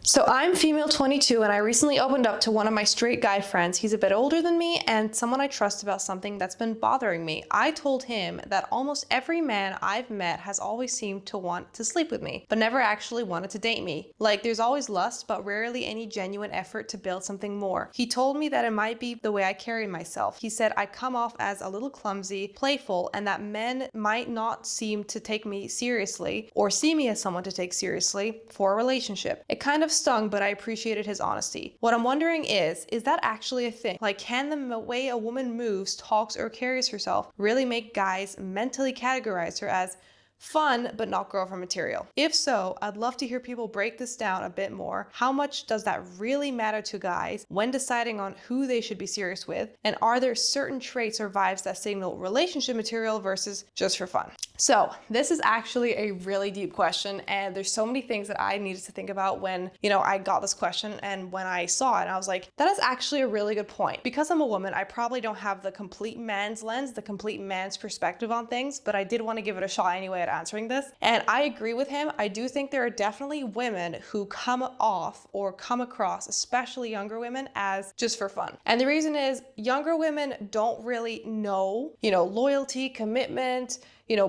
So I'm female 22 and I recently opened up to one of my straight guy friends. He's a bit older than me and someone I trust about something that's been bothering me. I told him that almost every man I've met has always seemed to want to sleep with me, but never actually wanted to date me. Like there's always lust, but rarely any genuine effort to build something more. He told me that it might be the way I carry myself. He said I come off as a little clumsy, playful, and that men might not seem to take me seriously or see me as someone to take seriously for a relationship. It kind of stung, but I appreciated his honesty. What I'm wondering is that actually a thing? Like, can the way a woman moves, talks, or carries herself really make guys mentally categorize her as fun but not girlfriend material? If so, I'd love to hear people break this down a bit more. How much does that really matter to guys when deciding on who they should be serious with? And are there certain traits or vibes that signal relationship material versus just for fun? So this is actually a really deep question, and there's so many things that I needed to think about when, I got this question, and when I saw it, I was like, that is actually a really good point. Because I'm a woman, I probably don't have the complete man's lens, the complete man's perspective on things, but I did want to give it a shot anyway at answering this. And I agree with him. I do think there are definitely women who come off or come across, especially younger women, as just for fun. And the reason is younger women don't really know, loyalty, commitment,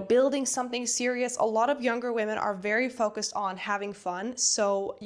building something serious. A lot of younger women are very focused on having fun. So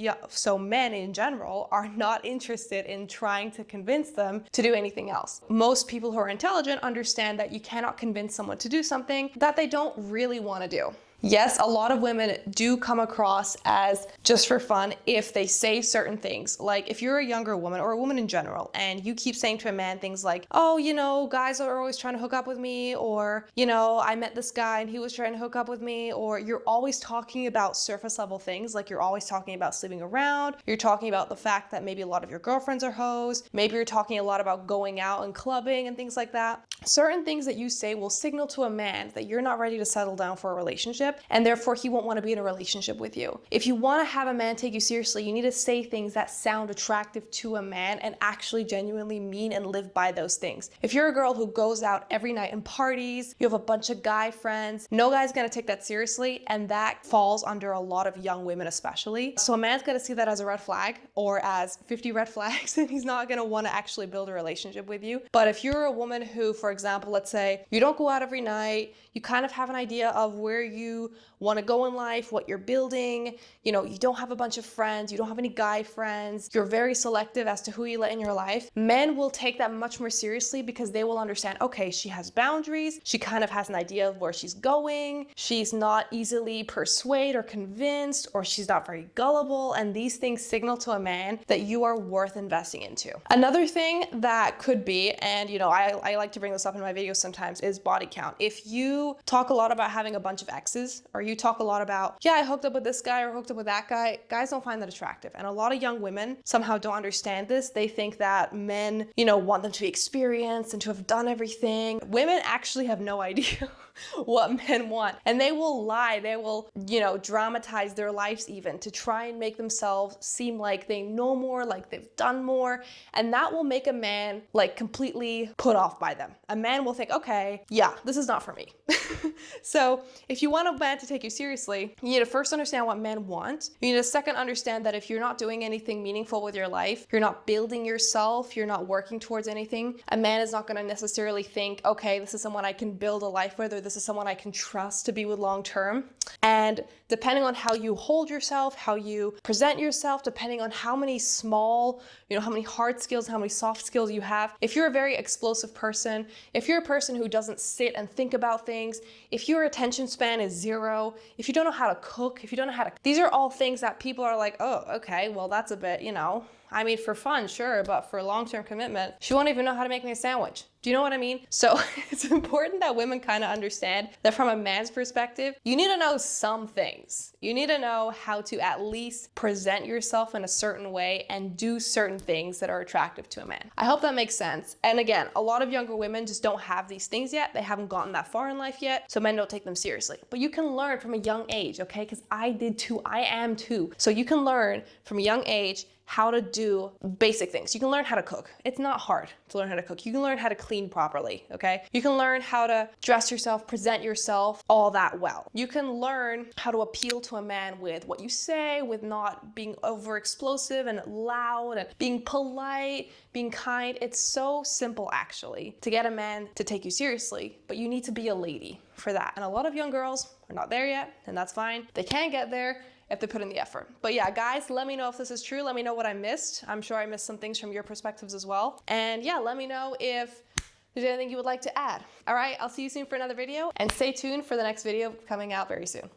men in general are not interested in trying to convince them to do anything else. Most people who are intelligent understand that you cannot convince someone to do something that they don't really want to do. Yes, a lot of women do come across as just for fun if they say certain things. Like if you're a younger woman or a woman in general and you keep saying to a man things like, oh, guys are always trying to hook up with me, or, I met this guy and he was trying to hook up with me, or you're always talking about surface level things, like you're always talking about sleeping around, you're talking about the fact that maybe a lot of your girlfriends are hoes, maybe you're talking a lot about going out and clubbing and things like that. Certain things that you say will signal to a man that you're not ready to settle down for a relationship, and therefore he won't want to be in a relationship with you. If you want to have a man take you seriously, you need to say things that sound attractive to a man and actually genuinely mean and live by those things. If you're a girl who goes out every night and parties, you have a bunch of guy friends, no guy's gonna take that seriously, and that falls under a lot of young women especially. So a man's gonna see that as a red flag or as 50 red flags, and he's not gonna want to actually build a relationship with you. But if you're a woman who, for example, let's say you don't go out every night, you kind of have an idea of where you want to go in life, what you're building, you don't have a bunch of friends, you don't have any guy friends, you're very selective as to who you let in your life, men will take that much more seriously because they will understand, okay, she has boundaries, she kind of has an idea of where she's going, she's not easily persuaded or convinced, or she's not very gullible, and these things signal to a man that you are worth investing into. Another thing that could be, and I like to bring this up in my videos sometimes, is body count. If you talk a lot about having a bunch of exes, or you talk a lot about, yeah, I hooked up with this guy or hooked up with that guy, guys don't find that attractive. And a lot of young women somehow don't understand this. They think that men, want them to be experienced and to have done everything. Women actually have no idea what men want. And they will lie. They will, dramatize their lives even to try and make themselves seem like they know more, like they've done more. And that will make a man completely put off by them. A man will think, okay, yeah, this is not for me. So if you want a man to take you seriously, you need to first understand what men want. You need to second understand that if you're not doing anything meaningful with your life, you're not building yourself, you're not working towards anything, a man is not going to necessarily think, okay, this is someone I can build a life with, or this is someone I can trust to be with long term. And depending on how you hold yourself, how you present yourself, depending on how many small, how many hard skills, how many soft skills you have, if you're a very explosive person, if you're a person who doesn't sit and think about things, if your attention span is zero, if you don't know how to cook, if you don't know how to, these are all things that people are like, oh, okay, well, that's a bit, for fun, sure, but for long-term commitment, she won't even know how to make me a sandwich. Do you know what I mean? So it's important that women kind of understand that from a man's perspective, you need to know some things. You need to know how to at least present yourself in a certain way and do certain things that are attractive to a man. I hope that makes sense. And again, a lot of younger women just don't have these things yet. They haven't gotten that far in life yet, so men don't take them seriously. But you can learn from a young age, okay? Because I did too. I am too. So you can learn from a young age how to do basic things. You can learn how to cook. It's not hard to learn how to cook. You can learn how to clean properly, okay? You can learn how to dress yourself, present yourself, all that well. You can learn how to appeal to a man with what you say, with not being over explosive and loud and being polite, being kind. It's so simple actually to get a man to take you seriously, but you need to be a lady for that. And a lot of young girls are not there yet, and that's fine. They can get there if they put in the effort. But yeah, guys, let me know if this is true. Let me know what I missed. I'm sure I missed some things from your perspectives as well. And yeah, let me know if there's anything you would like to add. All right, I'll see you soon for another video, and stay tuned for the next video coming out very soon.